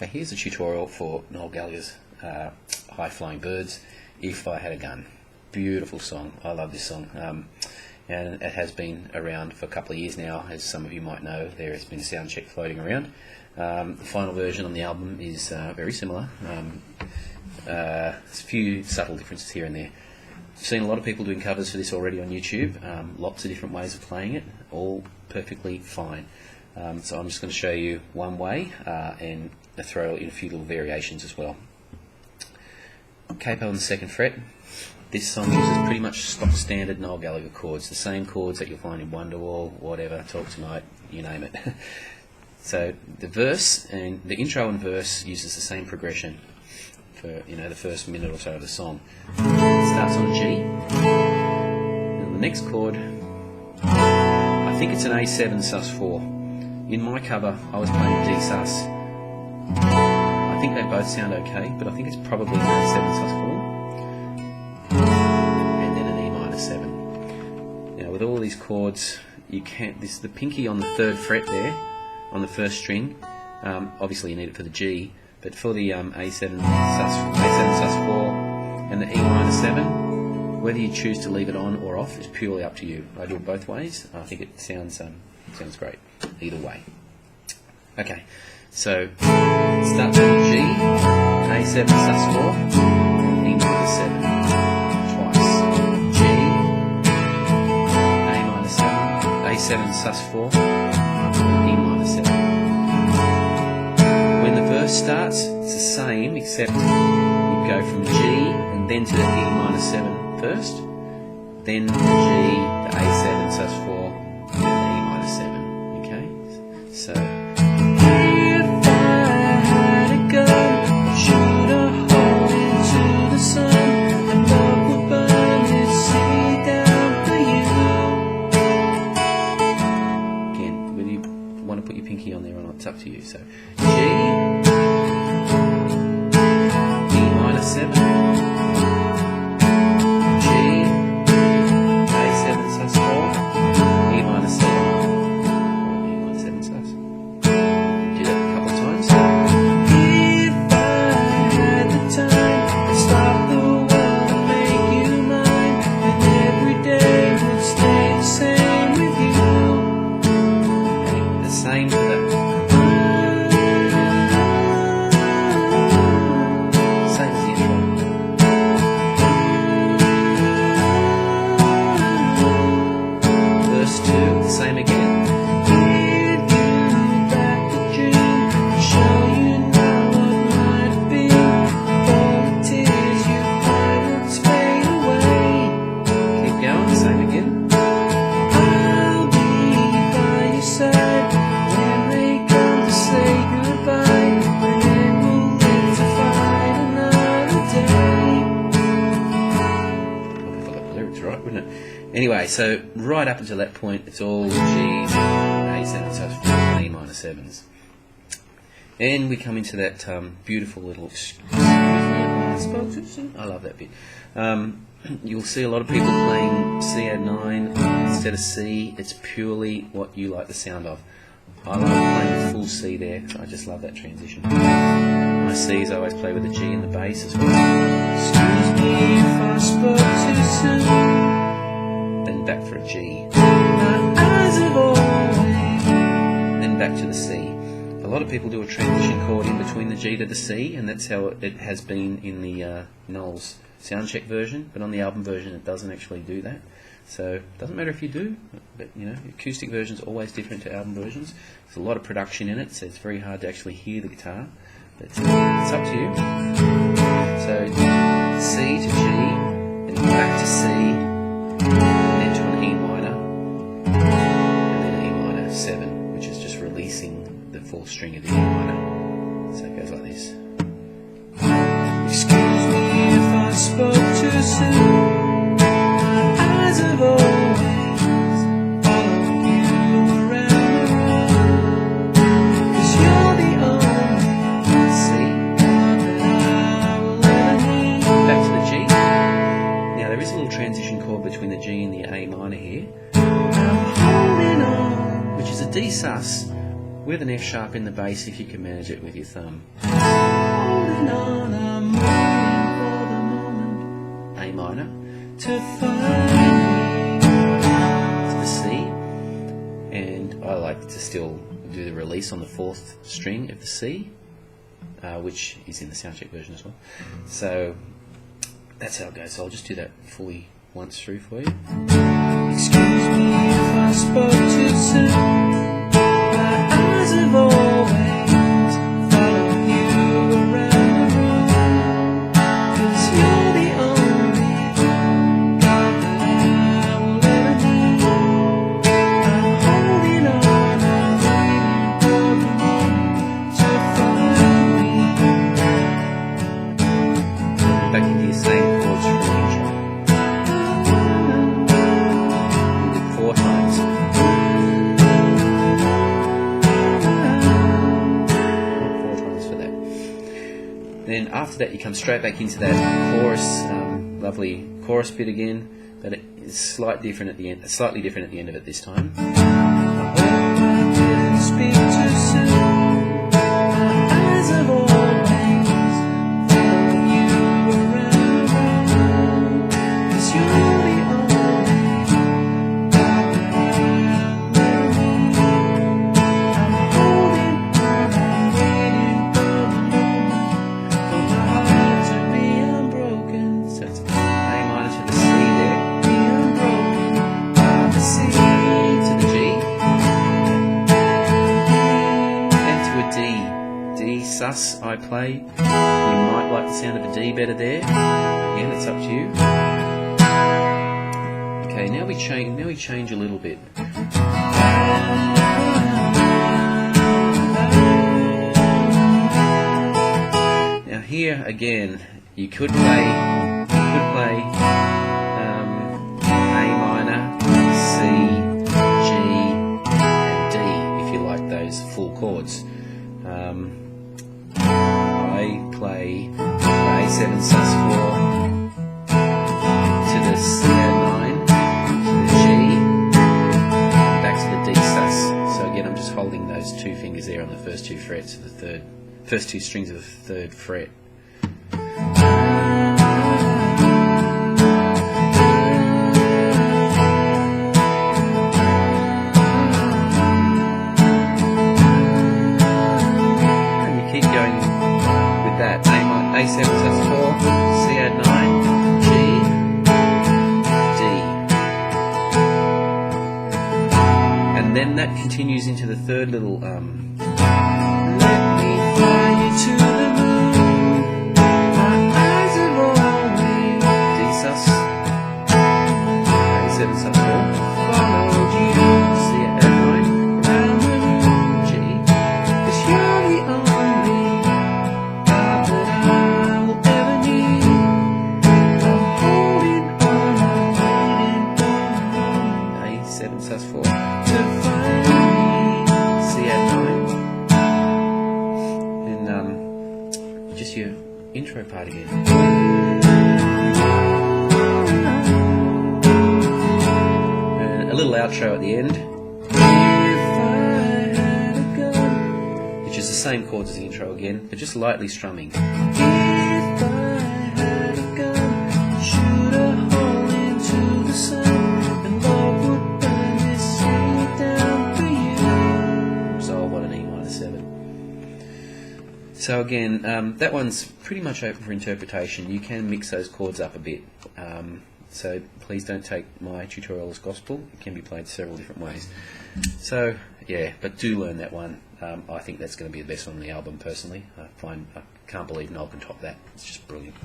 Okay, here's a tutorial for Noel Gallagher's High Flying Birds, If I Had a Gun. Beautiful song. I love this song. And it has been around for a couple of years now. As some of you might know, there has been a sound check floating around. The final version on the album is very similar. There's a few subtle differences here and there. I've seen a lot of people doing covers for this already on YouTube. Lots of different ways of playing it, all perfectly fine. So I'm just going to show you one way and throw in a few little variations as well. Capo on the 2nd fret. This song uses pretty much stock standard Noel Gallagher chords, the same chords that you'll find in Wonderwall, whatever, Talk Tonight, you name it. So the verse and the intro and verse uses the same progression for the first minute or so of the song. It starts on a G. And the next chord, I think it's an A7 sus4. In my cover, I was playing D sus. I think they both sound okay, but I think it's probably an A7 sus4. And then an E minor 7. Now with all these chords, you can't. This is the pinky on the 3rd fret there, on the 1st string. Obviously you need it for the G, but for the A7 sus4 and the E minor 7, whether you choose to leave it on or off is purely up to you. I do it both ways. I think it sounds great either way. Okay, so it starts with G, A7 sus4, and E minor 7 twice. G, A minor 7, A7 sus4, E minor 7. When the verse starts, it's the same, except you go from G and then to the E minor 7 first, then G, the A7 sus4, and then the E minor 7. Okay, so if I had a gun, shoot a hole into the sun, and love would burn its city down for you. Again, whether you want to put your pinky on there or not, it's up to you. So G, E minor 7, G, A7 sus4, E minor 7, or E minor 7 sus. Do that a couple of times. If I had the time, I'd stop the world and make you mine, and every day would stay the same with you. Okay, the same for that. Same as the intro. Verse 2, the same again. Give you back the dream, show you now what might have been. All the tears you cried would fade away. Keep going, same again. I'll be by your side when they come to say goodbye, and then we'll live to fight another day. Probably if I got the lyrics right, wouldn't it? Anyway, so right up until that point, it's all G's, A7 sus4, and E minor 7s. And we come into that beautiful little. I love that bit. You'll see a lot of people playing C add 9 instead of C. It's purely what you like the sound of. I love playing full C there. I just love that transition. My C's I always play with a G in the bass as well. Excuse me if I spoke too soon. Then back for a G. My eyes have always. Then back to the C. A lot of people do a transition chord in between the G to the C, and that's how it has been in the Noel's soundcheck version, but on the album version it doesn't actually do that. So it doesn't matter if you do, but the acoustic version is always different to album versions. There's a lot of production in it, so it's very hard to actually hear the guitar, but it's up to you. So C to G, then back to C, and then to an E minor, and then an E minor 7, which is just releasing the 4th string of the E minor. So it goes like this. Excuse me if I spoke too soon. My eyes have always followed you around the world, 'cause you're the only C that I will ever need. Back to the G. Now there is a little transition chord between the G and the A minor here. I'm holding on, which is a D sus with an F sharp in the bass if you can manage it with your thumb. Holding on, I'm waiting for the moment. A minor to find me. To the C, and I like to still do the release on the 4th string of the C, which is in the soundcheck version as well. So that's how it goes. So I'll just do that fully once through for you. Excuse me if I spoke too soon. My eyes have always followed you around the room, 'cause you're the only God that I will ever need. I'm holding on, I'm waiting for the moment to find me. Back into your same chords from the intro. You did 4 times. 4 times for that. Then after that, you come straight back into that chorus, lovely chorus bit again, but it's slightly different at the end. Slightly different at the end of it this time. I hope I didn't speak too soon. My eyes have always followed you around, 'cause you're the only God that I'll ever need. I'm holding on, I'm waiting for the moment for my heart to be unbroken. So it's A minor to the C there, be unbroken by the C to the G, and to a D. D sus I play. You might like the sound of a D better there. Again, it's up to you. Okay, now we change a little bit. Now here again, you could play A minor, C, G, and D if you like those full chords. I play A7 sus4 to the C9 to the G, back to the D sus. So again, I'm just holding those 2 fingers there on the first 2 frets of the first 2 strings of the 3rd fret. And you keep going with that. A7 sus4, C9, G, D. And then that continues into the 3rd little let me fly you to the moon. My eyes have always D sus, A7 sus4, followed you, C9, round the room, G, 'cause you're the only God that I will ever need. I'm holding on, I'm waiting for the moment, A7 sus4, to find me, C9. Just your intro part again. And a little outro at the end. If I had a gun, which is the same chords as the intro again, but just lightly strumming. If I had a gun, shoot a hole into the sun, and love would burn this city down for you. Resolve on an E minor 7. So again, that one's pretty much open for interpretation. You can mix those chords up a bit. So please don't take my tutorial as gospel. It can be played several different ways. So yeah, but do learn that one. I think that's going to be the best one on the album personally. I can't believe Noel can top that. It's just brilliant.